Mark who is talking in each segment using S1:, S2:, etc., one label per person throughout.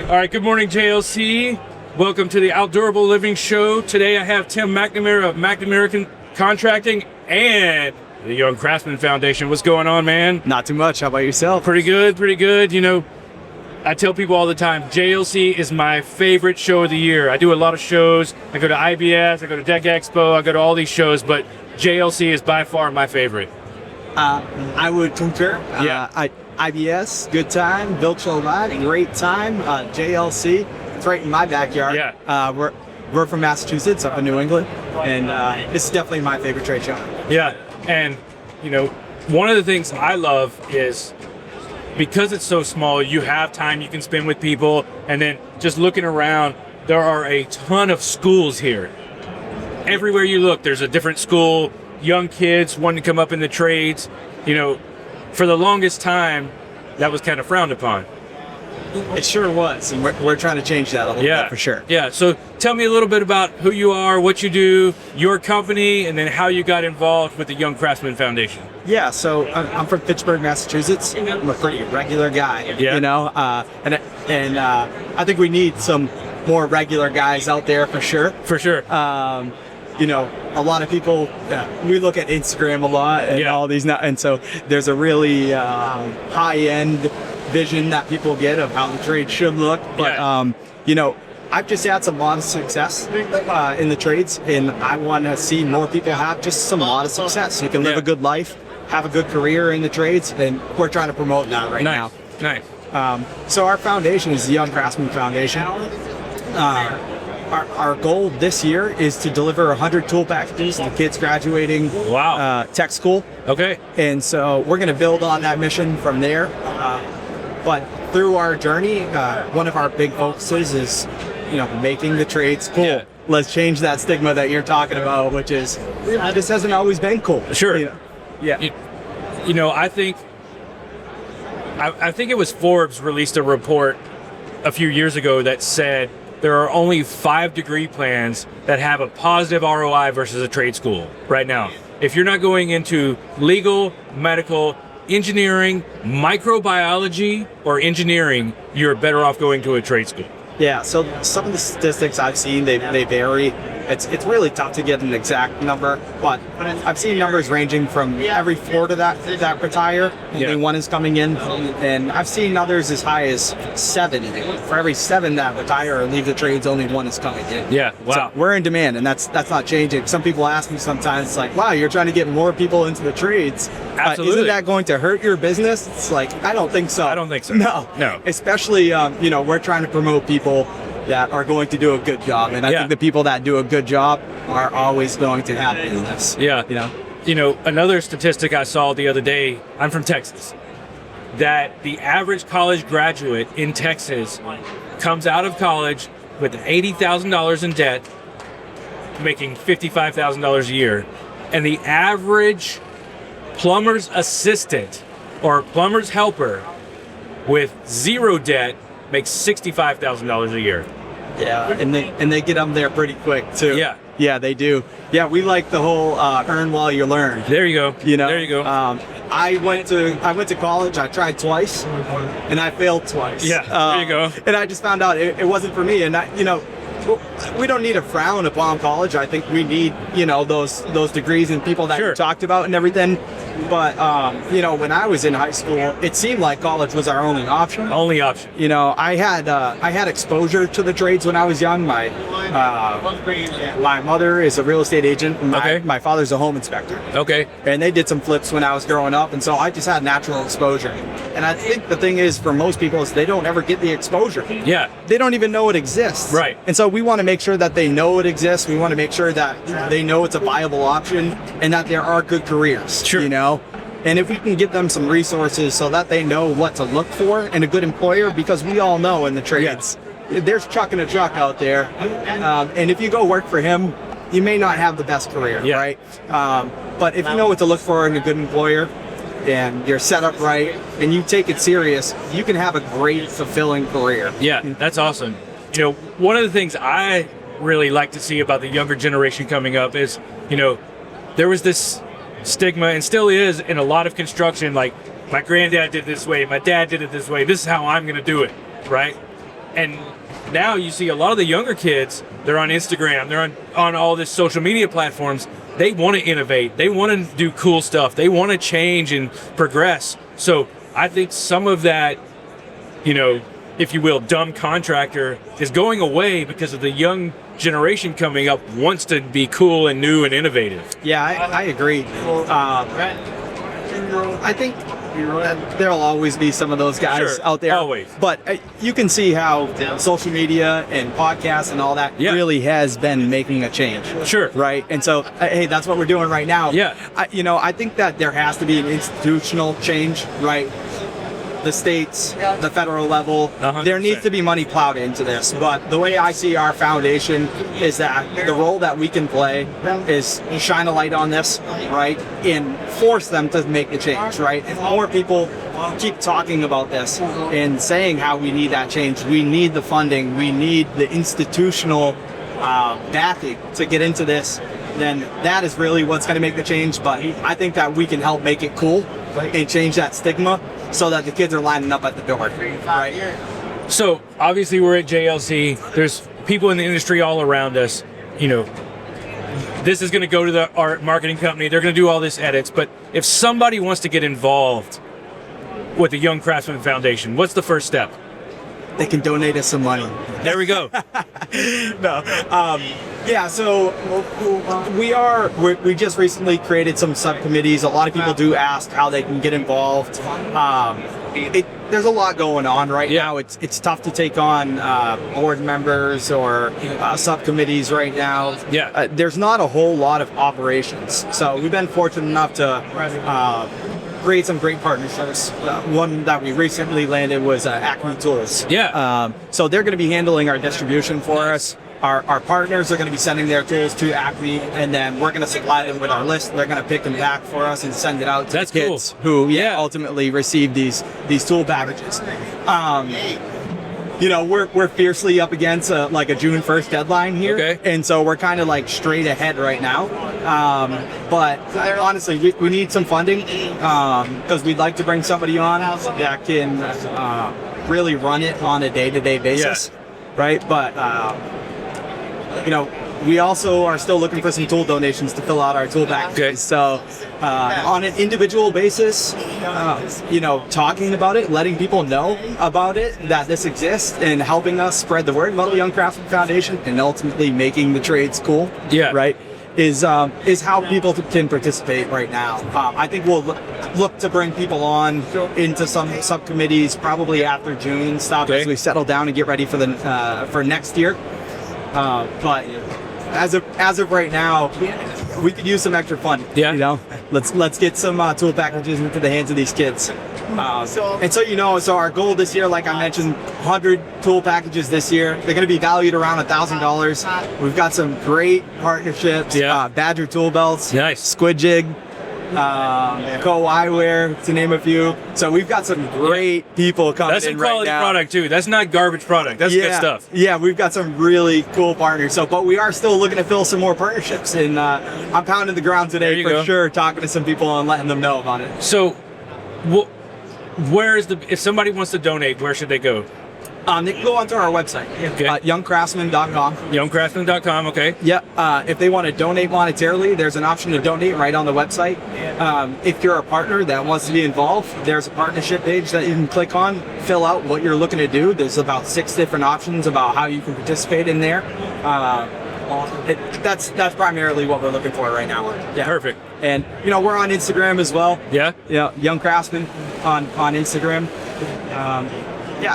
S1: All right, good morning, JLC. Welcome to the Outdurable Living Show. Today I have Tim McNamara of McNamara Contracting and the Young Craftsman Foundation. What's going on, man?
S2: Not too much. How about yourself?
S1: Pretty good, pretty good. You know, I tell people all the time, JLC is my favorite show of the year. I do a lot of shows. I go to IBS, I go to Deck Expo, I go to all these shows, but JLC is by far my favorite.
S2: I would concur.
S1: Yeah.
S2: IBS, good time. Built Show Live, great time. JLC, it's right in my backyard.
S1: Yeah.
S2: We're from Massachusetts, up in New England, and it's definitely my favorite trade show.
S1: Yeah, and you know, one of the things I love is because it's so small, you have time you can spend with people, and then just looking around, there are a ton of schools here. Everywhere you look, there's a different school, young kids wanting to come up in the trades. You know, for the longest time, that was kind of frowned upon.
S2: It sure was, and we're trying to change that a little bit for sure.
S1: Yeah, so tell me a little bit about who you are, what you do, your company, and then how you got involved with the Young Craftsman Foundation.
S2: Yeah, so I'm from Pittsburgh, Massachusetts. I'm a pretty regular guy,
S1: Yeah.
S2: you know, and I think we need some more regular guys out there for sure.
S1: For sure.
S2: You know, a lot of people, we look at Instagram a lot and
S1: Yeah.
S2: all these, and so there's a really high-end vision that people get of how the trade should look. But,
S1: Yeah.
S2: you know, I've just had some lot of success in the trades, and I want to see more people have just some lot of success. You can live
S1: Yeah.
S2: a good life, have a good career in the trades, and we're trying to promote that right now.
S1: Nice.
S2: So our foundation is the Young Craftsman Foundation. Our goal this year is to deliver 100 tool packages to kids graduating tech school.
S1: Okay.
S2: And so we're going to build on that mission from there. But through our journey, one of our big focuses is, you know, making the trades cool.
S1: Yeah.
S2: Let's change that stigma that you're talking about, which is this hasn't always been cool.
S1: Sure.
S2: You know? Yeah.
S1: You know, I think it was Forbes released a report a few years ago that said there are only 5 degree plans that have a positive ROI versus a trade school right now. If you're not going into legal, medical, engineering, microbiology, or engineering, you're better off going to a trade school.
S2: Yeah, so some of the statistics I've seen, they vary. It's really tough to get an exact number, but I've seen numbers ranging from every 4 to that retire, only 1 is coming in, and I've seen others as high as 7. For every 7 that retire or leave the trades, only 1 is coming in.
S1: Yeah, wow.
S2: So we're in demand, and that's not changing. Some people ask me sometimes, like, wow, you're trying to get more people into the trades.
S1: Absolutely.
S2: Isn't that going to hurt your business? It's like, I don't think so.
S1: I don't think so.
S2: No. Especially, you know, we're trying to promote people that are going to do a good job, and I think the people that do a good job are always going to have business.
S1: Yeah.
S2: You know,
S1: another statistic I saw the other day, I'm from Texas, that the average college graduate in Texas comes out of college with $80,000 in debt, making $55,000 a year, and the average plumber's assistant or plumber's helper with 0 debt makes $65,000 a year.
S2: Yeah, and they get them there pretty quick too. Yeah, they do. Yeah, we like the whole earn while you learn.
S1: There you go.
S2: You know,
S1: there you go.
S2: I went to college. I tried twice, and I failed twice.
S1: Yeah, there you go.
S2: And I just found out it wasn't for me. And you know, we don't need to frown upon college. I think we need, you know, those degrees and people that you talked about and everything. But you know, when I was in high school, it seemed like college was our only option.
S1: Only option.
S2: You know, I had exposure to the trades when I was young. My mother is a real estate agent. My father's a home inspector.
S1: Okay.
S2: And they did some flips when I was growing up, and so I just had natural exposure. And I think the thing is, for most people, is they don't ever get the exposure.
S1: Yeah.
S2: They don't even know it exists.
S1: Right.
S2: And so we want to make sure that they know it exists. We want to make sure that they know it's a viable option and that there are good careers.
S1: Sure.
S2: You know? And if we can give them some resources so that they know what to look for in a good employer, because we all know in the trades, there's Chuck in a truck out there. And if you go work for him, you may not have the best career, right? But if you know what to look for in a good employer, and you're set up right, and you take it serious, you can have a great, fulfilling career.
S1: Yeah, that's awesome. You know, one of the things I really like to see about the younger generation coming up is, you know, there was this stigma, and still is in a lot of construction, like, my granddad did it this way, my dad did it this way, this is how I'm going to do it, right? And now you see a lot of the younger kids, they're on Instagram, they're on all this social media platforms. They want to innovate. They want to do cool stuff. They want to change and progress. So I think some of that, if you will, dumb contractor is going away because of the young generation coming up wants to be cool and new and innovative.
S2: Yeah, I agree. I think there'll always be some of those guys out there.
S1: Always.
S2: But you can see how social media and podcasts and all that really has been making a change.
S1: Sure.
S2: Right? And so, hey, that's what we're doing right now.
S1: Yeah.
S2: I think that there has to be an institutional change, right? The states, the federal level,
S1: 100%.
S2: There needs to be money plowed into this. But the way I see our foundation is that the role that we can play is shine a light on this, right? And force them to make the change, right? If more people keep talking about this and saying how we need that change, we need the funding, we need the institutional backing to get into this, then that is really what's going to make the change. But I think that we can help make it cool and change that stigma so that the kids are lining up at the door, right?
S1: So obviously we're at JLC. There's people in the industry all around us. This is going to go to the art marketing company. They're going to do all this edits. But if somebody wants to get involved with the Young Craftsman Foundation, what's the first step?
S2: They can donate us some money.
S1: There we go.
S2: So we just recently created some subcommittees. A lot of people do ask how they can get involved. There's a lot going on right now. It's tough to take on board members or subcommittees right now. There's not a whole lot of operations. So we've been fortunate enough to create some great partnerships. One that we recently landed was Acme Tools. So they're going to be handling our distribution for us. Our partners are going to be sending their tools to Acme, and then we're going to supply them with our list. They're going to pick them back for us and send it out to the kids who ultimately receive these tool packages. We're fiercely up against a June 1st deadline here, and so we're kind of straight ahead right now. But honestly, we need some funding because we'd like to bring somebody on that can really run it on a day-to-day basis, right? But we also are still looking for some tool donations to fill out our tool packages. So on an individual basis, talking about it, letting people know about it, that this exists, and helping us spread the word about the Young Craftsman Foundation and ultimately making the trades cool, right, is how people can participate right now. I think we'll look to bring people on into some subcommittees probably after June stuff as we settle down and get ready for next year. But as of right now, we could use some extra funding. Let's get some tool packages into the hands of these kids. So our goal this year, like I mentioned, 100 tool packages this year. They're going to be valued around $1,000. We've got some great partnerships. Badger Tool Belts, Squid Jig, Co Eyewear, to name a few. So we've got some great people coming in right now.
S1: That's some quality product too. That's not garbage product. That's good stuff.
S2: Yeah, we've got some really cool partners. But we are still looking to fill some more partnerships, and I'm pounding the ground today for sure, talking to some people and letting them know about it. So, if somebody wants to donate, where should they go? They can go onto our website, youngcraftsman.com.
S1: Youngcraftsman.com, okay.
S2: If they want to donate monetarily, there's an option to donate right on the website. If you're a partner that wants to be involved, there's a partnership page that you can click on, fill out what you're looking to do. There's about 6 different options about how you can participate in there. That's primarily what we're looking for right now.
S1: Perfect.
S2: And we're on Instagram as well. Young Craftsman on Instagram.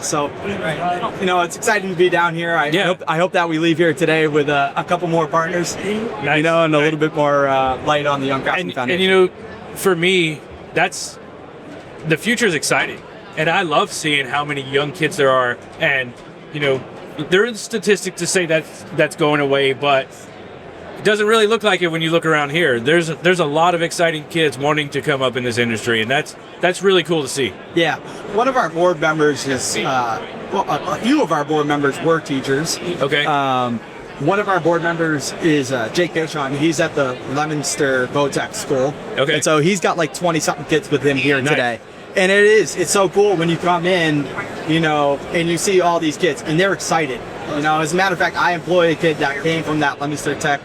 S2: So it's exciting to be down here. I hope that we leave here today with a couple more partners, and a little bit more light on the Young Craftsman Foundation.
S1: And for me, that's the future is exciting, and I love seeing how many young kids there are. And there is a statistic to say that's going away, but it doesn't really look like it when you look around here. There's a lot of exciting kids wanting to come up in this industry, and that's really cool to see.
S2: One of our board members is a few of our board members were teachers. One of our board members is Jake Bachon. He's at the Leominster Votech School. And so he's got 20-something kids with him here today. And it's so cool when you come in, you know, and you see all these kids and they're excited. You know, as a matter of fact, I employ a kid that came from that Leominster Tech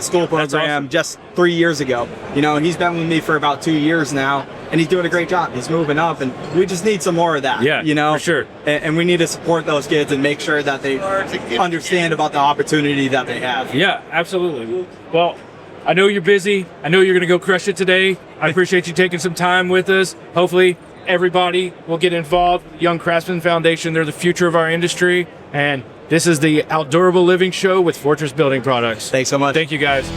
S2: school program just 3 years ago. You know, he's been with me for about 2 years now, and he's doing a great job. He's moving up, and we just need some more of that.
S1: Yeah,
S2: you know,
S1: for sure.
S2: And we need to support those kids and make sure that they understand about the opportunity that they have.
S1: Yeah, absolutely. Well, I know you're busy. I know you're going to go crush it today. I appreciate you taking some time with us. Hopefully, everybody will get involved. Young Craftsman Foundation, they're the future of our industry. And this is the Outdurable Living Show with Fortress Building Products.
S2: Thanks so much.
S1: Thank you, guys.